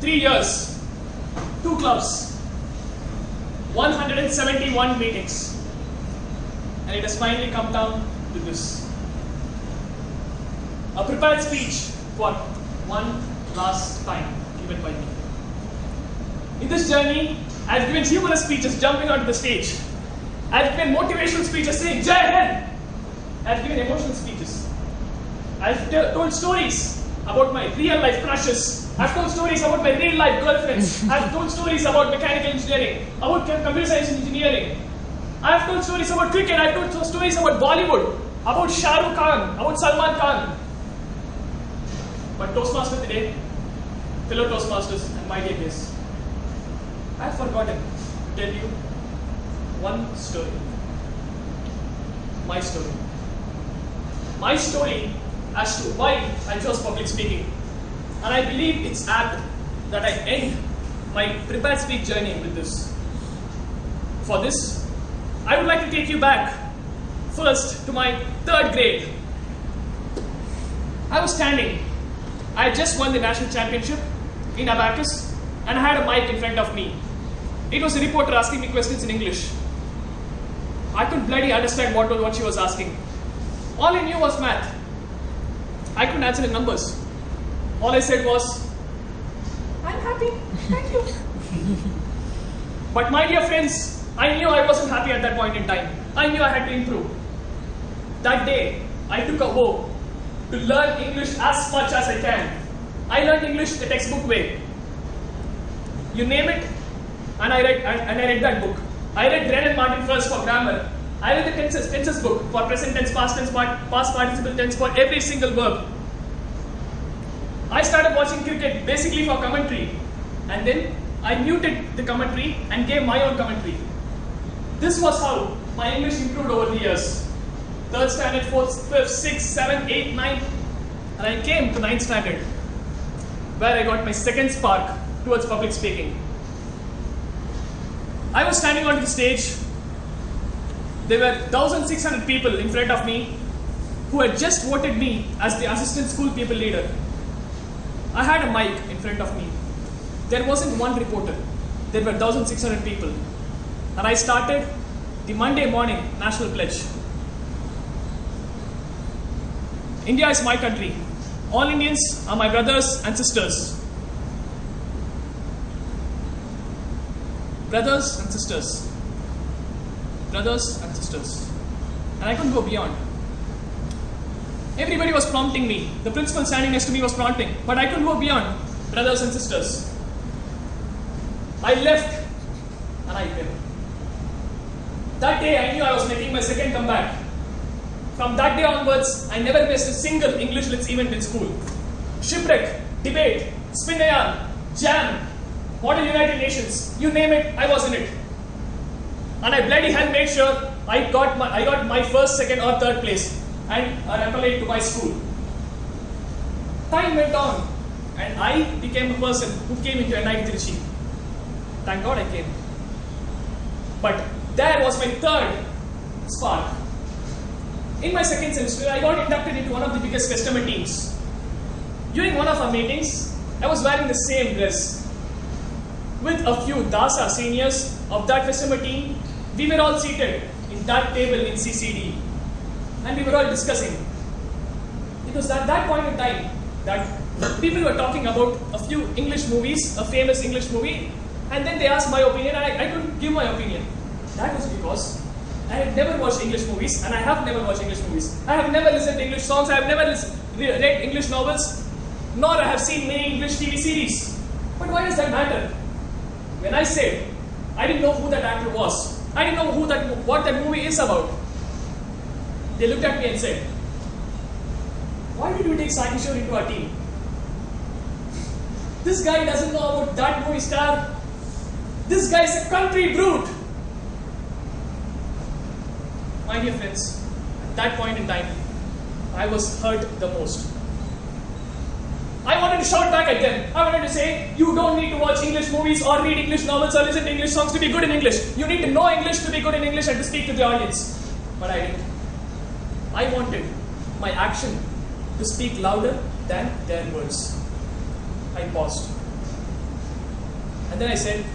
3 years, 2 clubs, 171 meetings, and it has finally come down to this. A prepared speech for one last time given by me. In this journey, I have given humorous speeches jumping onto the stage. I have given motivational speeches saying, Jai Hind! I have given emotional speeches. I have told stories about my real life crushes. I have told stories about my real life girlfriends. I have told stories about mechanical engineering, about computer science and engineering. I have told stories about cricket. I have told stories about Bollywood, about Shah Rukh Khan, about Salman Khan. But Toastmaster today, fellow Toastmasters and my dear guests, I have forgotten to tell you one story. My story. My story as to why I chose public speaking. And I believe it's apt that I end my prepared speech journey with this. For this, I would like to take you back first to my 3rd grade. I was standing. I had just won the national championship in abacus and I had a mic in front of me. It was a reporter asking me questions in English. I couldn't bloody understand what she was asking. All I knew was math. I couldn't answer in numbers. All I said was, I'm happy, thank you. But my dear friends, I knew I wasn't happy at that point in time. I knew I had to improve. That day, I took a vow to learn English as much as I can. I learned English the textbook way. You name it, and I read that book. I read Brennan Martin first for grammar. I read the tenses book for present tense, past tense, past participle tense for every single verb. I started watching cricket basically for commentary, and then I muted the commentary and gave my own commentary. This was how my English improved over the years. 3rd standard, 4th, 5th, 6th, 7th, 8th, 9th, and I came to 9th standard, where I got my second spark towards public speaking. I was standing on the stage. There were 1,600 people in front of me who had just voted me as the assistant school people leader. I had a mic in front of me. There wasn't one reporter. There were 1,600 people. And I started the Monday morning national pledge. India is my country. All Indians are my brothers and sisters. Brothers and sisters. Brothers and sisters. And I couldn't go beyond. Everybody was prompting me. The principal standing next to me was prompting. But I couldn't go beyond brothers and sisters. I left and I came. That day I knew I was making my second comeback. From that day onwards, I never missed a single English Lit's event in school. Shipwreck, debate, spin a yarn, jam, Model United Nations, you name it, I was in it. And I bloody hell made sure I got my 1st, 2nd or 3rd place and an accolade to my school. Time went on and I became a person who came into NIT Trichy. Thank God I came. But there was my 3rd spark. In my 2nd semester, I got inducted into one of the biggest customer teams. During one of our meetings, I was wearing the same dress. With a few DASA seniors of that customer team, we were all seated in that table in CCD. And we were all discussing. It was at that point in time that people were talking about a few English movies, a famous English movie, and then they asked my opinion and I couldn't give my opinion. That was because I had never watched English movies and I have never watched English movies. I have never listened to English songs, I have never read English novels, nor I have seen many English TV series. But why does that matter? When I said I didn't know who that actor was, I didn't know what that movie is about, they looked at me and said, why did we take Sai Kishore into our team? This guy doesn't know about that movie star. This guy is a country brute. My dear friends, at that point in time, I was hurt the most. I wanted to shout back at them. I wanted to say, you don't need to watch English movies or read English novels or listen to English songs to be good in English. You need to know English to be good in English and to speak to the audience. But I didn't. I wanted my action to speak louder than their words. I paused. And then I said,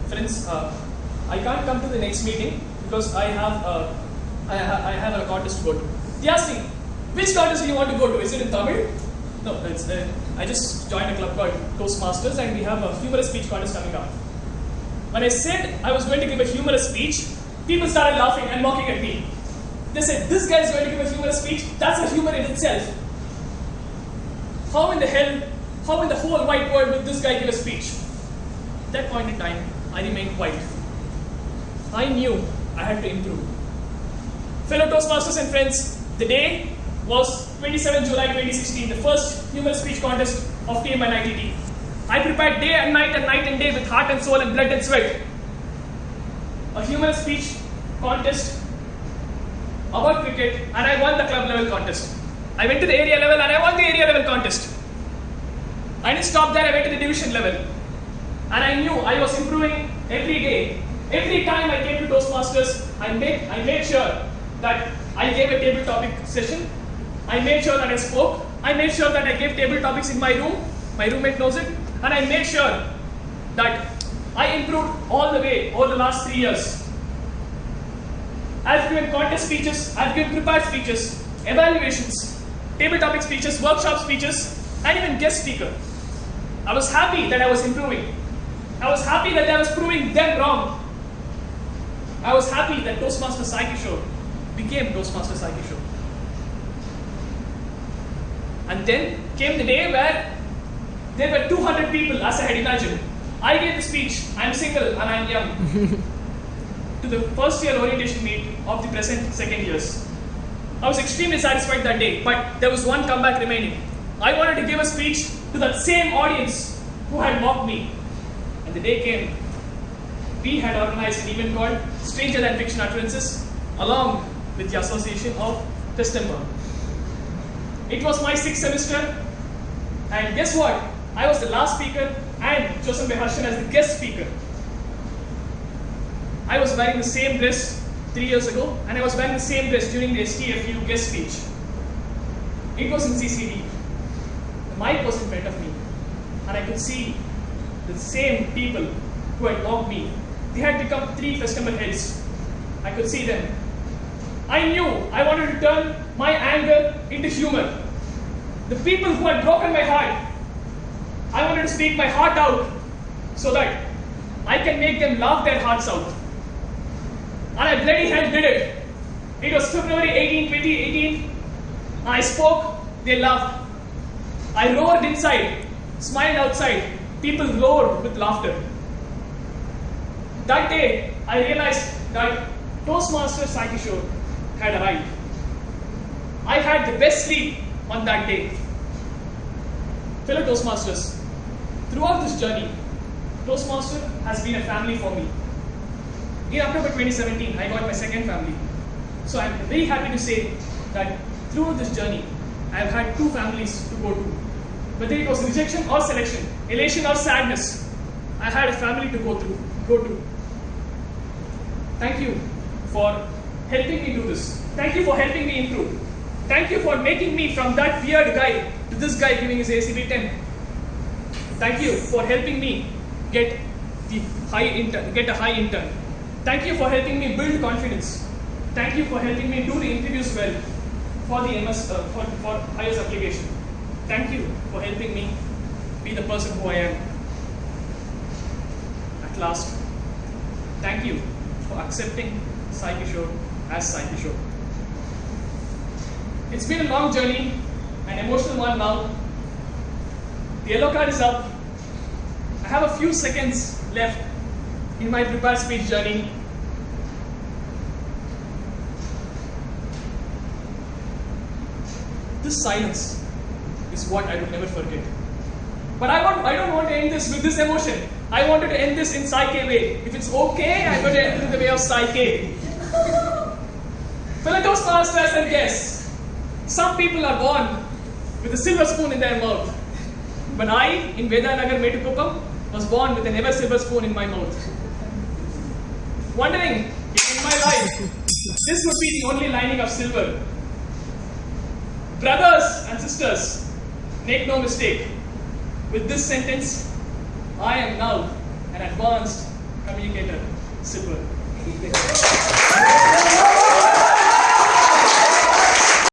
friends, I can't come to the next meeting because I have a contest to go to. He asked me, which contest do you want to go to? Is it in Tamil? No, I just joined a club called Toastmasters and we have a humorous speech contest coming up. When I said I was going to give a humorous speech, people started laughing and mocking at me. They said, this guy is going to give a humorous speech? That's a humor in itself. How in the whole wide world would this guy give a speech? At that point in time, I remained quiet. I knew I had to improve. Fellow Toastmasters and friends, the day was 27 July 2016, the first humorous speech contest of TMI NIT. I prepared day and night and day with heart and soul and blood and sweat. A humorous speech contest about cricket, and I won the club level contest. I went to the area level and I won the area level contest. I didn't stop there, I went to the division level. And I knew I was improving every day. Every time I came to Toastmasters, I made sure that I gave a table topic session. I made sure that I spoke. I made sure that I gave table topics in my room. My roommate knows it. And I made sure that I improved all the way over the last 3 years. I've given contest speeches, I've given prepared speeches, evaluations, table topic speeches, workshop speeches, and even guest speaker. I was happy that I was improving. I was happy that I was proving them wrong. I was happy that Toastmasters Psyche Show became Toastmasters Psyche Show. And then came the day where there were 200 people, as I had imagined. I gave the speech, I'm single and I'm young, to the first year orientation meet of the present second years. I was extremely satisfied that day, but there was one comeback remaining. I wanted to give a speech to that same audience who had mocked me. And the day came. We had organized an event called Stranger Than Fiction Utterances, along with the Association of Testember. It was my 6th semester, and guess what? I was the last speaker and chosen by Harshan as the guest speaker. I was wearing the same dress 3 years ago, and I was wearing the same dress during the STFU guest speech. It was in CCD. The mic was in front of me, and I could see the same people who had mocked me. They had become 3 customer heads. I could see them. I knew I wanted to turn my anger into humor. The people who had broken my heart, I wanted to speak my heart out so that I can make them laugh their hearts out. And I bloody hell did it. It was February 18, 2018. I spoke, they laughed. I roared inside, smiled outside. People roared with laughter. That day, I realized that Toastmasters Psyche Show had arrived. I had the best sleep on that day. Fellow Toastmasters, throughout this journey, Toastmaster has been a family for me. In October 2017, I got my second family. So I'm very happy to say that through this journey, I've had 2 families to go to. Whether it was rejection or selection, elation or sadness, I had a family to go to. Thank you for helping me do this. Thank you for helping me improve. Thank you for making me from that weird guy to this guy giving his ACB 10. Thank you for helping me get a high intern. Thank you for helping me build confidence. Thank you for helping me do the interviews well for the for IELTS application. Thank you for helping me be the person who I am. At last, thank you for accepting Psyche Show as Psyche Show. It's been a long journey, an emotional one now. The yellow card is up. I have a few seconds left in my prepared speech journey. This silence is what I will never forget. But I don't want to end this with this emotion. I wanted to end this in Psyche way. If it's okay, I'm going to end it in the way of Psyche. Fellow Toastmasters and guests, some people are born with a silver spoon in their mouth. But I, in Vedanagar Metukuppam, was born with a never silver spoon in my mouth. Wondering if in my life, this would be the only lining of silver. Brothers and sisters, make no mistake. With this sentence, I am now an Advanced Communicator Silver.